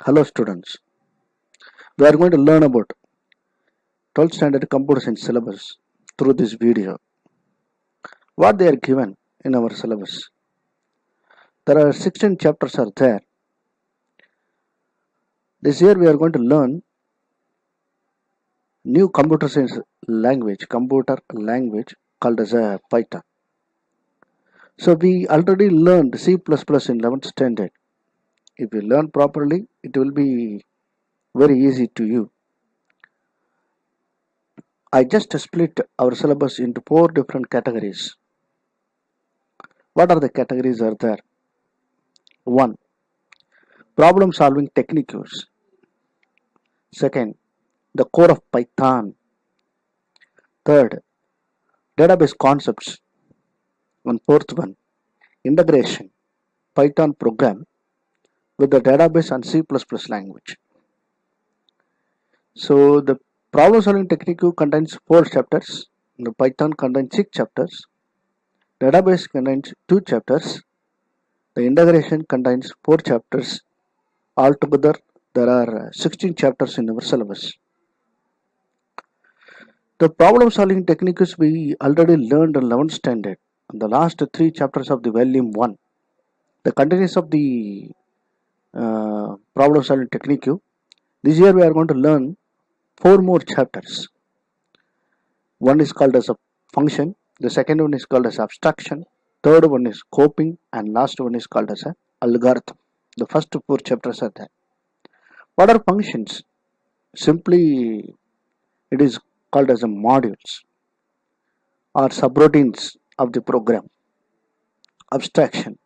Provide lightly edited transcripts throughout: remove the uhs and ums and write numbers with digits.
Hello students, we are going to learn about 12th standard computer science syllabus through this video. What they are given in our syllabus. There are 16 chapters are there. This year we are going to learn new computer computer language called as a Python. So we already learned C++ in 11th standard. If we learn properly, it will be very easy to you. I just split our syllabus into 4 different categories. What are the categories are there? 1. Problem solving techniques. Second, the core of Python. Third, database concepts. And fourth one, integration, Python program with the database and C++ language. So the problem solving technique contains 4 chapters. The Python contains 6 chapters. Database contains 2 chapters. The integration contains 4 chapters. Altogether, there are 16 chapters in our syllabus. The problem solving techniques we already learned in 11th standard. The last 3 chapters of the volume 1. The continuous of the problem solving technique. This year we are going to learn 4 more chapters. One is called as a function. The second one is called as abstraction. Third one is scoping. And last one is called as a algorithm. The first 4 chapters are there. What are functions? Simply it is called as a modules or subroutines of the program. Abstraction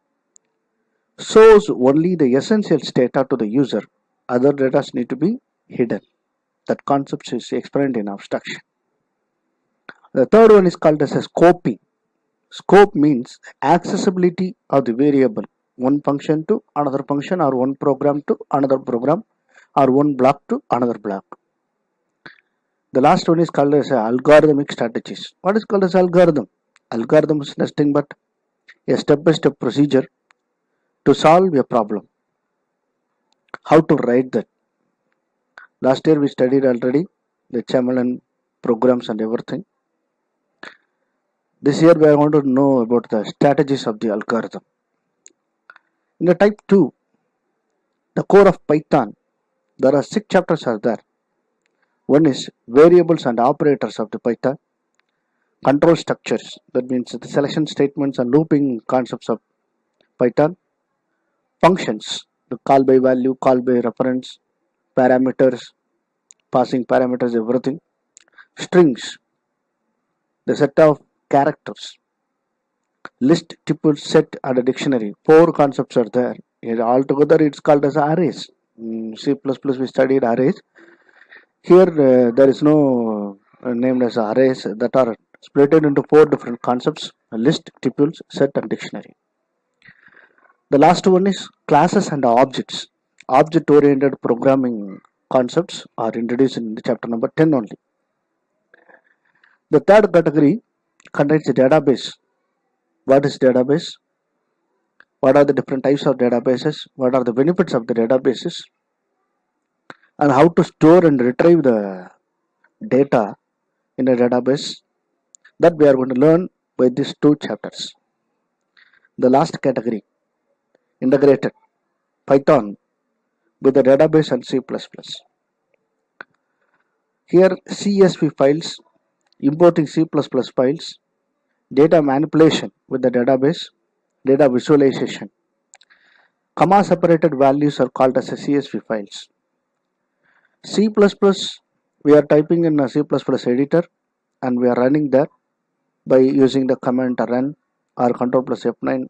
shows only the essential data to the user. Other data need to be hidden. That concept is explained in abstraction. The third one is called as a scoping. Scope means accessibility of the variable, one function to another function, or one program to another program, or one block to another block. The last one is called as algorithmic strategies. What is called as algorithm? Algorithm is nothing but a step-by-step procedure to solve a problem. How to write that? Last year we studied already the XML and programs and everything. This year we are going to know about the strategies of the algorithm. In the type 2, the core of Python, there are 6 chapters are there. One is variables and operators of the Python. Control structures, that means the selection statements and looping concepts of Python. Functions, the call by value, call by reference, parameters, passing parameters, everything. Strings, the set of characters. List, tuple, set and a dictionary. 4 concepts are there. Altogether it's called as arrays. In C++ we studied arrays. Here there is no named as arrays that are split into 4 different concepts: list, tuples, set and dictionary. The last one is classes and objects. Object oriented programming concepts are introduced in the chapter number 10 only. The third category contains the database. What is database? What are the different types of databases? What are the benefits of the databases? And how to store and retrieve the data in a database? That we are going to learn by these 2 chapters. The last category, integrated Python with the database and C++. Here CSV files, importing C++ files, data manipulation with the database, data visualization. Comma separated values are called as CSV files. C++ we are typing in a C++ editor and we are running there by using the command run or control plus F9.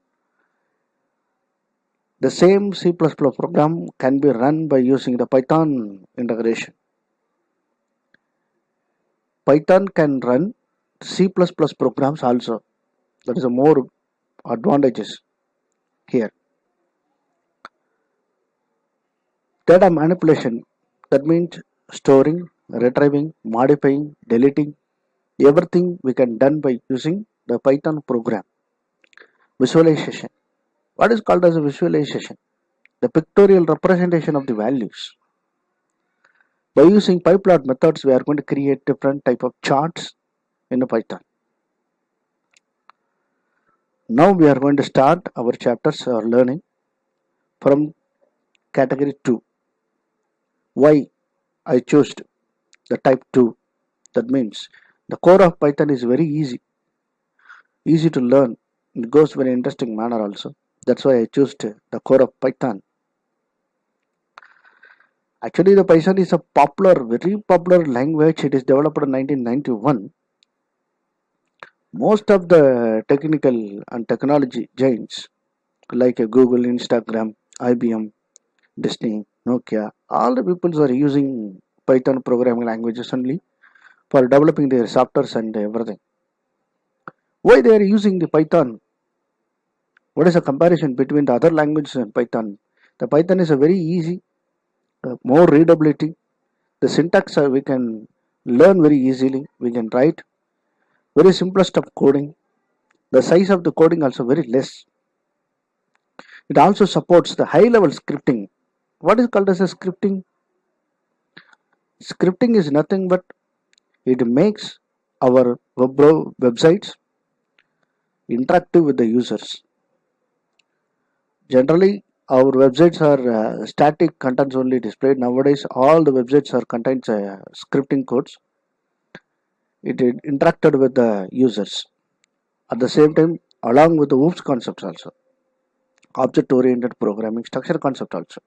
The same C++ program can be run by using the Python integration. Python can run C++ programs also. That is a more advantages here. Data manipulation, that means storing, retrieving, modifying, deleting, everything we can done by using the Python program. Visualization. What is called as a visualization? the pictorial representation of the values. By using PyPlot methods, we are going to create different type of charts in Python. Now we are going to start our chapters or learning from category 2. Why I chose the type 2? That means the core of Python is very easy to learn. It goes very interesting manner also. That's why I chose the core of Python. Actually, the Python is a very popular language. It is developed in 1991. Most of the technical and technology giants like Google, Instagram, IBM, Disney, Nokia, all the people are using Python programming languages only for developing their softwares and everything. Why they are using the Python? What is the comparison between the other languages and Python? The Python is a very easy, more readability. The syntax we can learn very easily. We can write very simplest of coding. The size of the coding also very less. It also supports the high level scripting. What is called as a scripting? Scripting is nothing but it makes our websites interactive with the users. Generally, our websites are static contents only displayed. Nowadays, all the websites are contains scripting codes. It interacted with the users. At the same time, along with the OOPS concepts also, object-oriented programming structure concept also.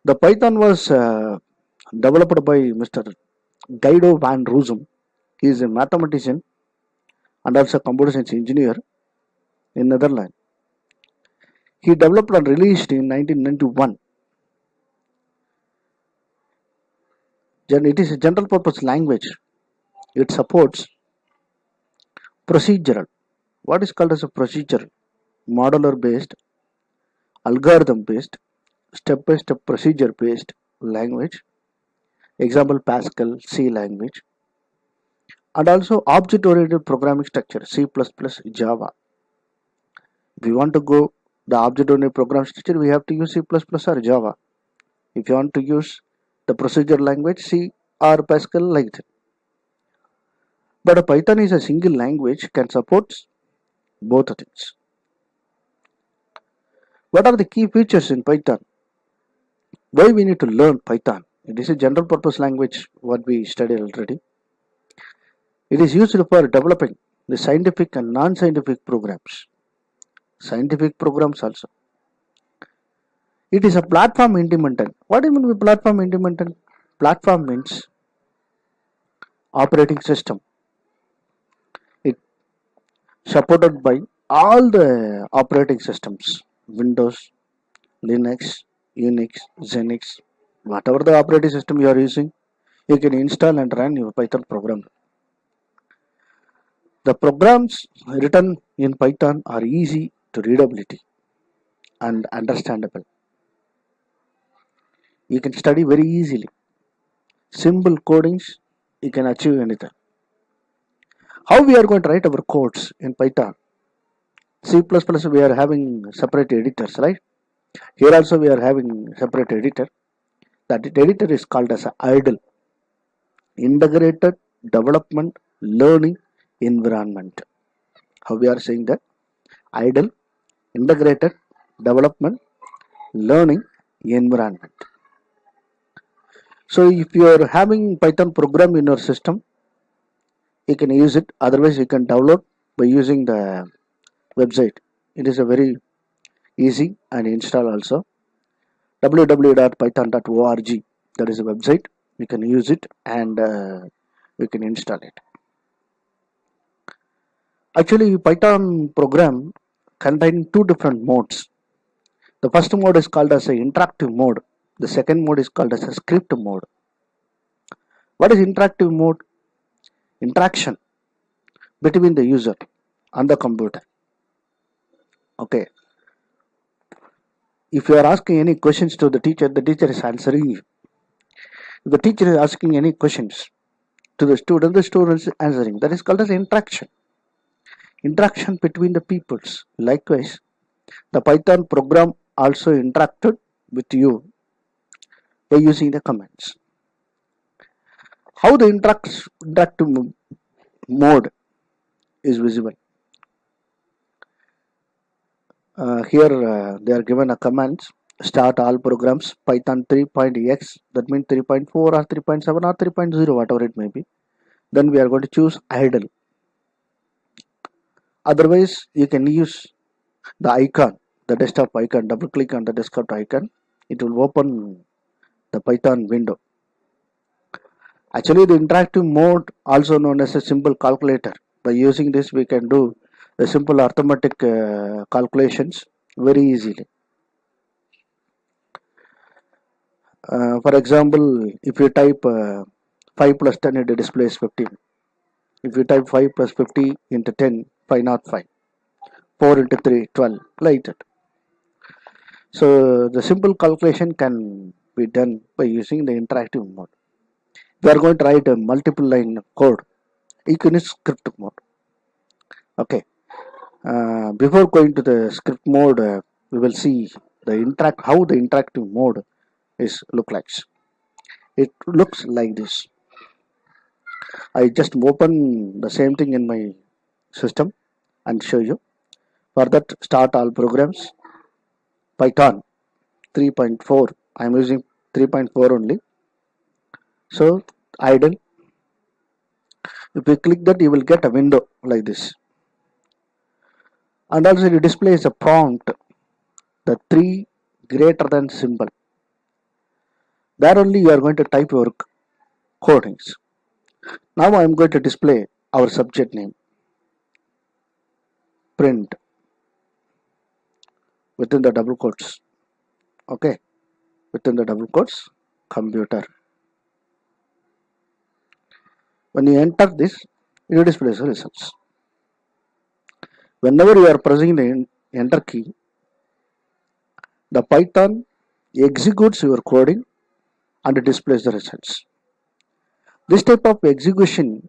The Python was developed by Mr. Guido van Rossum. He is a mathematician and also computer science engineer in Netherlands. He developed and released in 1991. It is a general purpose language. It supports procedural. What is called as a procedural? Modular based, algorithm based, step-by-step procedure based language. Example Pascal, C language. And also object-oriented programming structure, C++, Java. If you want to go the object-oriented program structure, we have to use C++ or Java. If you want to use the procedure language, C or Pascal, like that. But Python is a single language, can support both things. What are the key features in Python? Why we need to learn Python? It is a general purpose language, what we studied already. It is used for developing the scientific and non-scientific programs. Scientific programs also. It is a platform independent. What do you mean by platform independent? Platform means operating system. It supported by all the operating systems, Windows, Linux, Unix, Xenix, whatever the operating system you are using, you can install and run your Python program. The programs written in Python are easy to readability and understandable. You can study very easily. Simple codings, you can achieve anything. How we are going to write our codes in Python? C++ we are having separate editors, right? Here also we are having separate editor. That editor is called as IDLE, Integrated Development Learning Environment. How we are saying that? IDLE, Integrated Development Learning Environment. So if you are having Python program in your system, you can use it. Otherwise, you can download by using the website. It is a very easy and install also. www.python.org, that is a website. You can use it and you can install it. Actually, Python program contains two different modes. The first mode is called as an interactive mode. The second mode is called as a script mode. What is interactive mode? Interaction between the user and the computer. Okay. If you are asking any questions to the teacher is answering you. If the teacher is asking any questions to the student is answering. That is called as interaction. Interaction between the peoples. Likewise, the Python program also interacted with you by using the commands. How the interactive mode is visible? Here they are given a commands: start all programs Python 3.x, that means 3.4 or 3.7 or 3.0, whatever it may be. Then we are going to choose idle. Otherwise, you can use the icon, the desktop icon. Double click on the desktop icon, it will open the Python window. Actually, the interactive mode, also known as a simple calculator. By using this, we can do the simple arithmetic calculations very easily. For example, if you type 5 plus 10, it displays 15. If you type 5 plus 50 into 10, 505. 4 into 3, 12, like that. So the simple calculation can be done by using the interactive mode. We are going to write a multiple line code. You can use script mode. Okay. Before going to the script mode, we will see how the interactive mode is look like. It looks like this. I just open the same thing in my system and show you. For that, start all programs Python 3.4. I am using 3.4 only. So idle. If you click that, you will get a window like this. And also it displays a prompt, the 3 greater than symbol. There only you are going to type your codings. Now I am going to display our subject name. Print within the double quotes. Okay, within the double quotes, computer. When you enter this, it displays the results. Whenever you are pressing the enter key, the Python executes your coding and it displays the results. This type of execution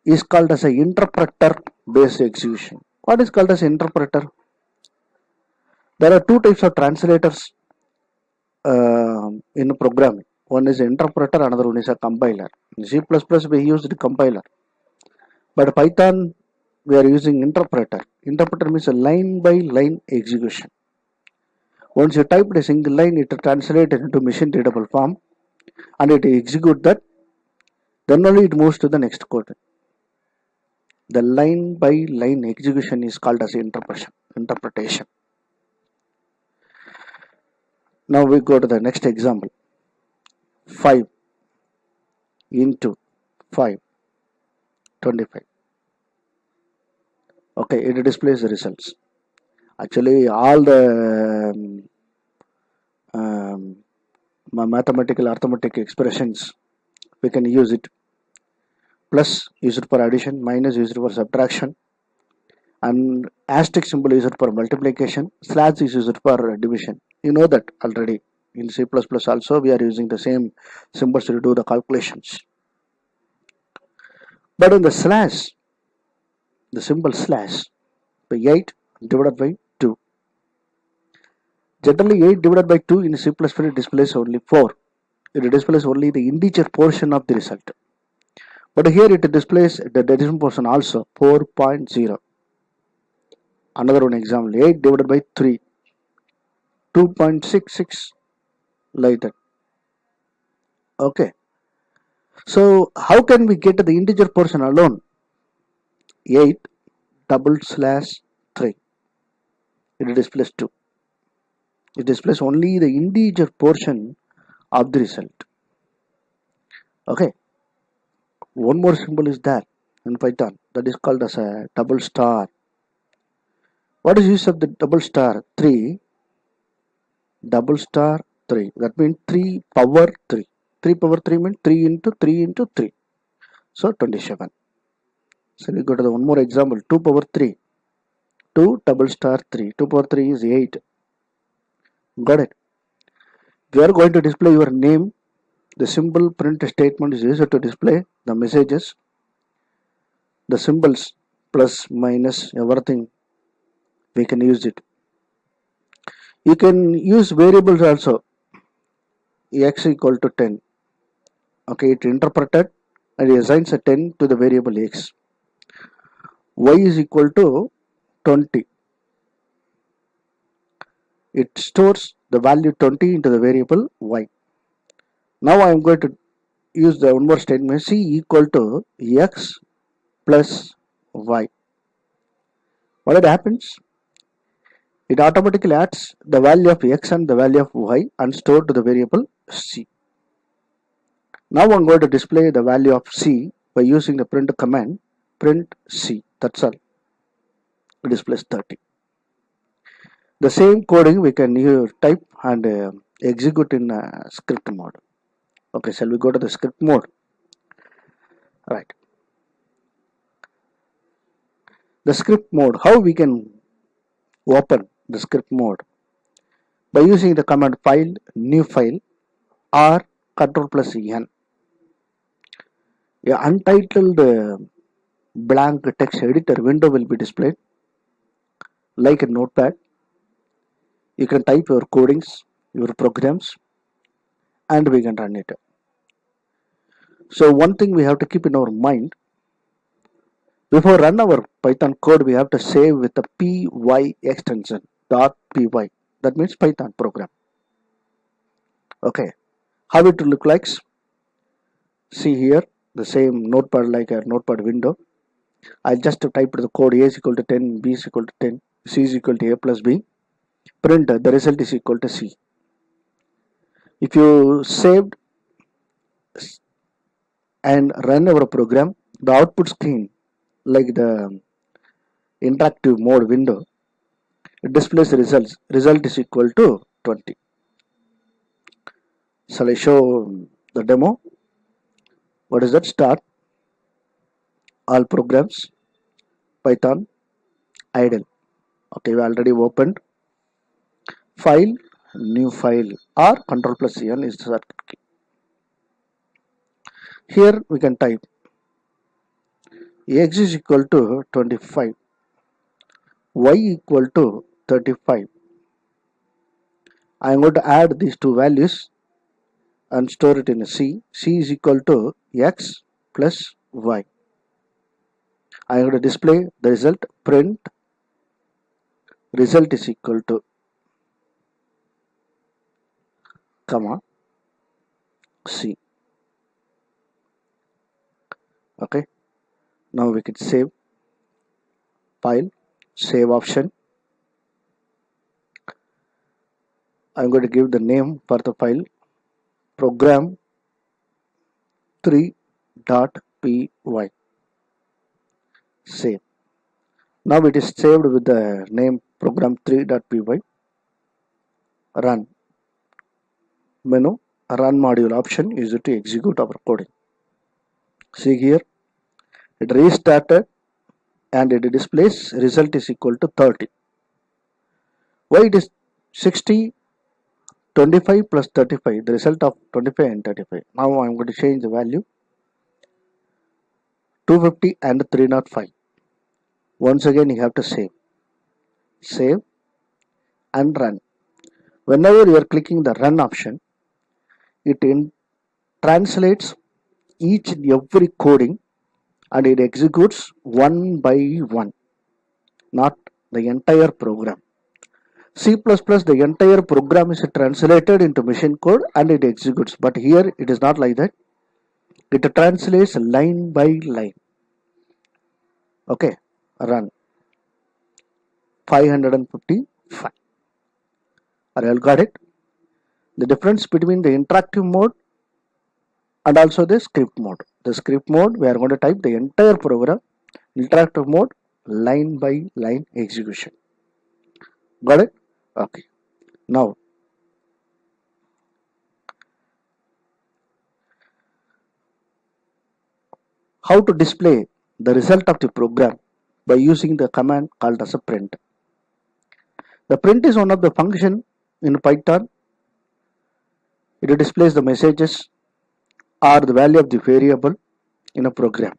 is called as an interpreter based execution. What is called as interpreter? There are two types of translators in programming. One is interpreter, another one is a compiler. In C++ we used compiler, but Python we are using interpreter. Interpreter means a line by line execution. Once you type a single line, it translates into machine readable form and it executes that. Then only it moves to the next code. The line by line execution is called as interpretation. Now we go to the next example. 5 into 5, 25. Okay, it displays the results. Actually, all the mathematical arithmetic expressions, we can use it. Plus used for addition, minus used for subtraction, and asterisk symbol used for multiplication, slash is used for division. You know that already. In C++ also we are using the same symbols to do the calculations. But in the slash, the symbol slash, by 8 divided by 2. Generally 8 divided by 2 in C++ displays only 4. It displays only the integer portion of the result. But here it displays the decimal portion also, 4.0. Another one example, 8 divided by 3, 2.66, like that. Okay. So how can we get the integer portion alone? 8 double slash 3. It displays 2. It displays only the integer portion of the result. Okay. One more symbol is there in Python, that is called as a double star. What is use of the double star? 3 double star 3. That means 3 power 3. 3 power 3 means 3 into 3 into 3. So 27. So we go to the one more example. 2 power 3. 2 double star 3. 2 power 3 is 8. Got it? We are going to display your name. The symbol print statement is used to display the messages. The symbols plus minus everything we can use it. You can use variables also. X equal to 10. Okay, it interpreted and it assigns a 10 to the variable X. Y is equal to 20. It stores the value 20 into the variable Y. Now I am going to use the one more statement, C equal to X plus Y. What it happens? It automatically adds the value of X and the value of Y and stored to the variable C. Now I'm going to display the value of C by using the print command, print C. That's all. It displays 30. The same coding we can type and execute in script mode. Okay, shall we go to the script mode? Right. The script mode, how we can open the script mode? By using the command file, new file, or control plus N. A untitled blank text editor window will be displayed like a notepad. You can type your codings, your programs, and we can run it. So one thing we have to keep in our mind, before run our Python code, we have to save with the py extension .py. That means Python program. Okay, how it will look like? See here, the same notepad like a notepad window. I'll just type the code. A is equal to 10, B is equal to 10, C is equal to A plus B. Print the result is equal to C. If you saved and run our program, the output screen like the interactive mode window, it displays the results. Result is equal to 20. Shall I show the demo? What is that? Start, all programs, Python, idle. Okay, we already opened. File, new file, or control plus N is the shortcut key. Here we can type X is equal to 25, Y equal to 35. I am going to add these two values and store it in a C. C is equal to X plus Y. I am going to display the result, print result is equal to comma C. Okay, now we can save, file, save option. I'm going to give the name for the file, program 3.py. Save. Now it is saved with the name program 3.py. Run. Menu, run module option is to execute our coding. See here, it restarted and it displays result is equal to 30. Why it is 60, 25 plus 35, the result of 25 and 35. Now I am going to change the value 250 and 305. Once again you have to save and run. Whenever you are clicking the run option, it translates each and every coding and it executes one by one, not the entire program. C++, the entire program is translated into machine code and it executes, but here it is not like that. It translates line by line. Okay, run. 555. Are you all got it? The difference between the interactive mode and also the script mode. The script mode, we are going to type the entire program. Interactive mode, line by line execution. Got it? Okay. Now, how to display the result of the program by using the command called as a print. The print is one of the function in Python. It displays the messages or the value of the variable in a program.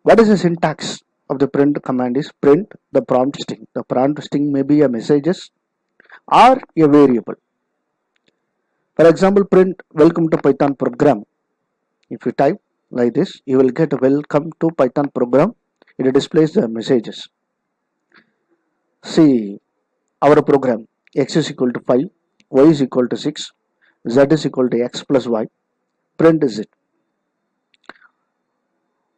What is the syntax of the print command is print the prompt string. The prompt string may be a messages or a variable. For example, print welcome to Python program. If you type like this, you will get welcome to Python program. It displays the messages. See our program, x is equal to 5, y is equal to 6, z is equal to x plus y, print z.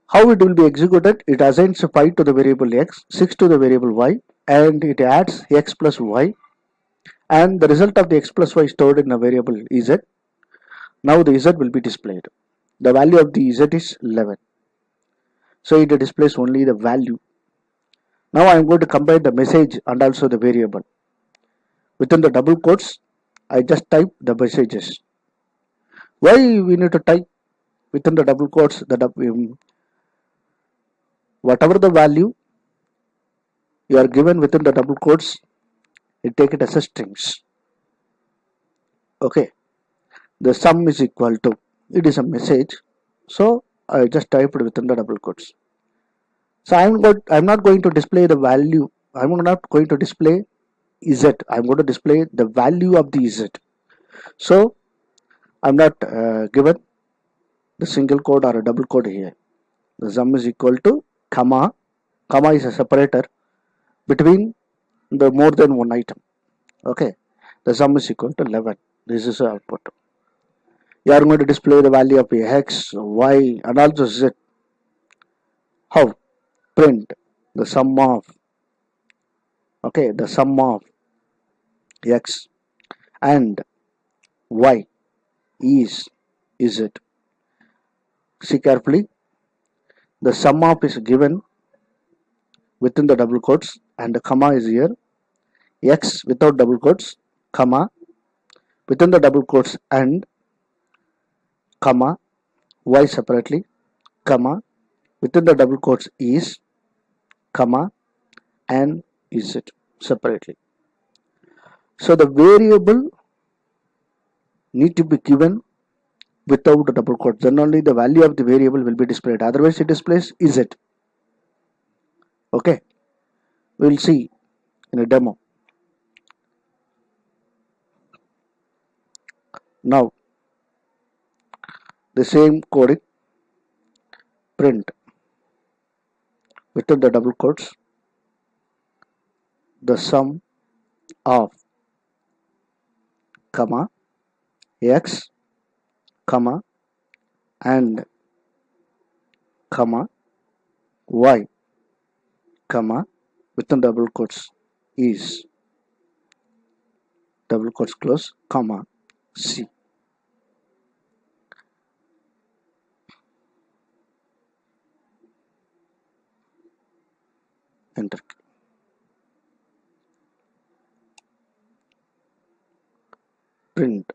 How it will be executed? It assigns 5 to the variable x, 6 to the variable y, and it adds x plus y, and the result of the x plus y stored in a variable z. Now the z will be displayed. The value of the z is 11. So it displays only the value. Now I am going to combine the message and also the variable. Within the double quotes, I just type the messages. Why we need to type within the double quotes whatever the value you are given within the double quotes, you take it as a strings. Okay, the sum is equal to, it is a message, so I just type it within the double quotes. So I'm not going to display the value. I'm not going to display z. I'm going to display the value of the z. So I'm not given the single quote or a double quote here. The sum is equal to comma. Comma is a separator between the more than one item. Okay, the sum is equal to 11. This is the output. You are going to display the value of x, y, and also z. How? Print the sum of, okay, the sum of x and y is z. See carefully, the sum of is given within the double quotes and the comma is here, x without double quotes, comma, within the double quotes and, comma, y separately, comma, within the double quotes is, comma, and z separately. So the variable need to be given without the double quotes, then only the value of the variable will be displayed, otherwise it displays z. Okay, we will see in a demo. Now the same coding, print within the double quotes the sum of, comma, x, comma, and, comma, y, comma, within double quotes is, double quotes close, comma, c. Enter. Print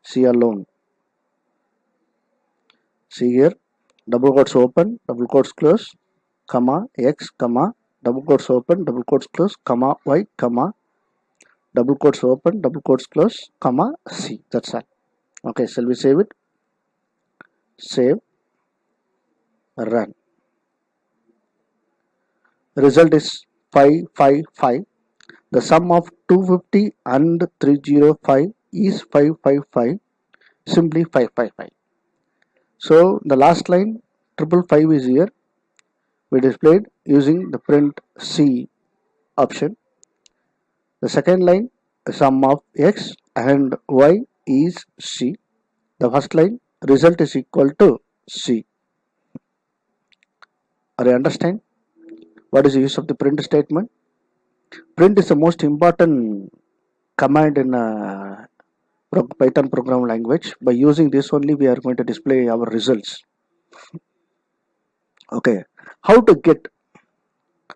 c alone. See here, double quotes open, double quotes close, comma, x, comma, double quotes open, double quotes close, comma, y, comma, double quotes open, double quotes close, comma, c. That's all. Okay, shall we save it? Save, run. Result is 555. The sum of 250 and 305 is 555. Simply 555. So the last line 555 is here. We displayed using the print C option. The second line, the sum of x and y is c. The first line, result is equal to c. Are you understand what is the use of the print statement? Print is the most important command in Python program language. By using this only we are going to display our results. Okay, how to get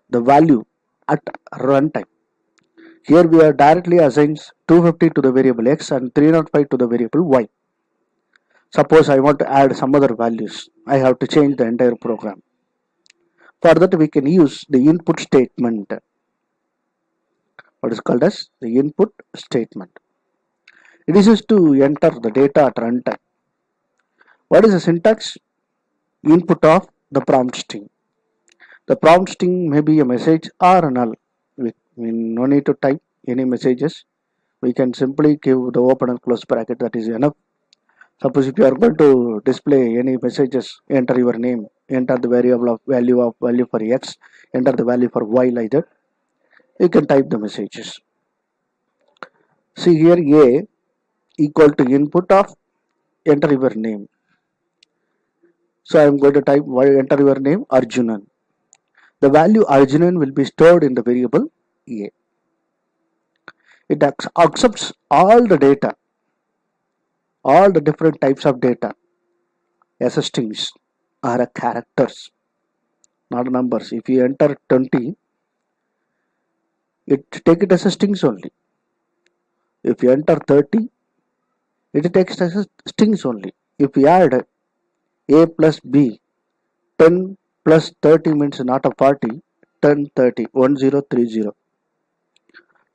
the value at runtime? Here we are directly assigns 250 to the variable x and 305 to the variable y. Suppose I want to add some other values, I have to change the entire program. For that we can use the input statement. What is called as the input statement. It is used to enter the data at runtime. What is the syntax? Input of the prompt string. The prompt string may be a message or a null. no need to type any messages. We can simply give the open and close bracket, that is enough. Suppose if you are going to display any messages, enter your name, enter the variable of value for x, enter the value for y, like that. You can type the messages. See here, a equal to input of enter your name. So I am going to type enter your name Arjunan. The value Arjunan will be stored in the variable a. It accepts all the data, all the different types of data as strings or characters, not numbers. If you enter 20, it take it as a strings only. If you enter 30, it takes as a strings only. If you add a plus b, 10 plus 30 means not a 40, 10, 30, 1030.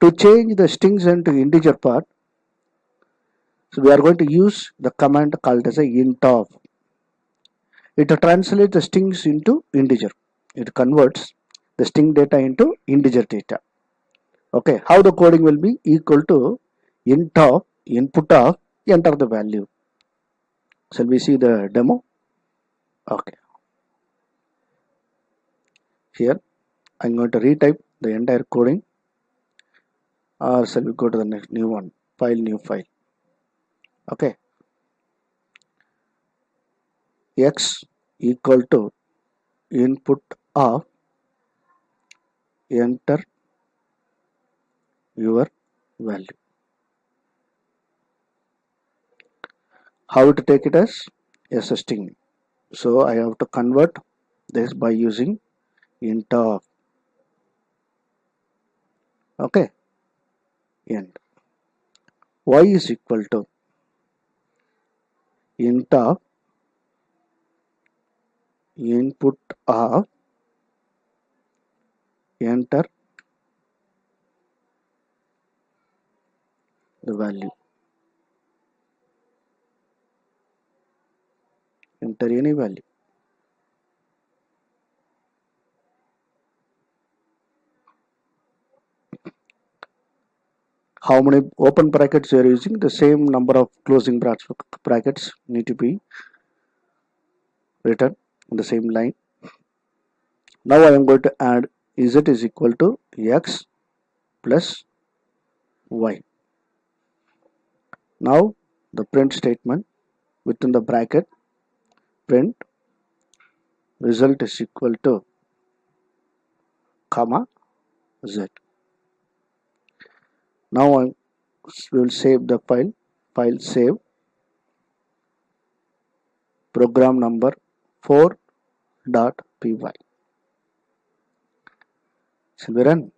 To change the strings into integer part, so we are going to use the command called as a int_of. It translates the strings into integer. It converts the string data into integer data. Okay, how the coding will be equal to int_of input of enter the value. Shall we see the demo? Okay. Here I'm going to retype the entire coding, or shall we go to the next new one, file, new file. Okay. X equal to input of enter your value. How to take it as a string? So I have to convert this by using int_of. Okay, and y is equal to int_of input of enter the value. Enter any value. How many open brackets you are using? The same number of closing brackets need to be written in the same line. Now I am going to add z is equal to x plus y. Now the print statement within the bracket, print result is equal to comma z. Now we will save the file save, program number 4.py. Shall we run?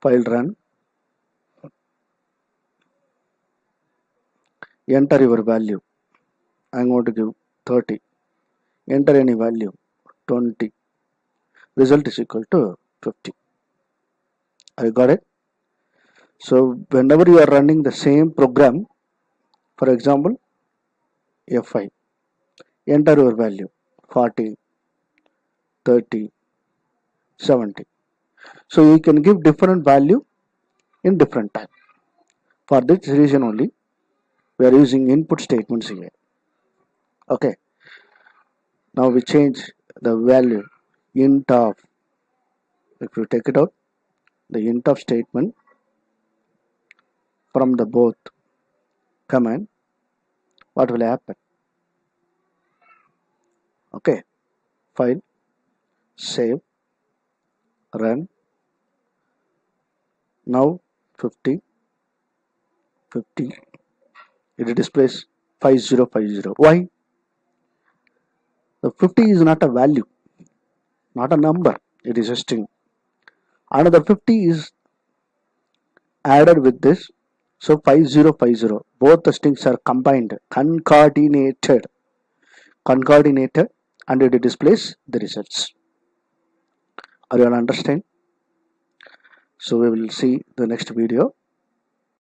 File run. Enter your value. I am going to give 30. Enter any value, 20. Result is equal to 50. I got it. So whenever you are running the same program, for example F5, enter your value 40, 30, 70. So you can give different value in different time. For this reason only we are using input statements here. Okay, now we change the value int_of. If you take it out, the int_of statement from the both command, what will happen? Okay, file save, run. Now 50, it displays 5050. Why? The 50 is not a value, not a number, it is a string. Another 50 is added with this, so 5050. Both the strings are combined, concatenated, and it displays the results. Are you understand? So we will see the next video.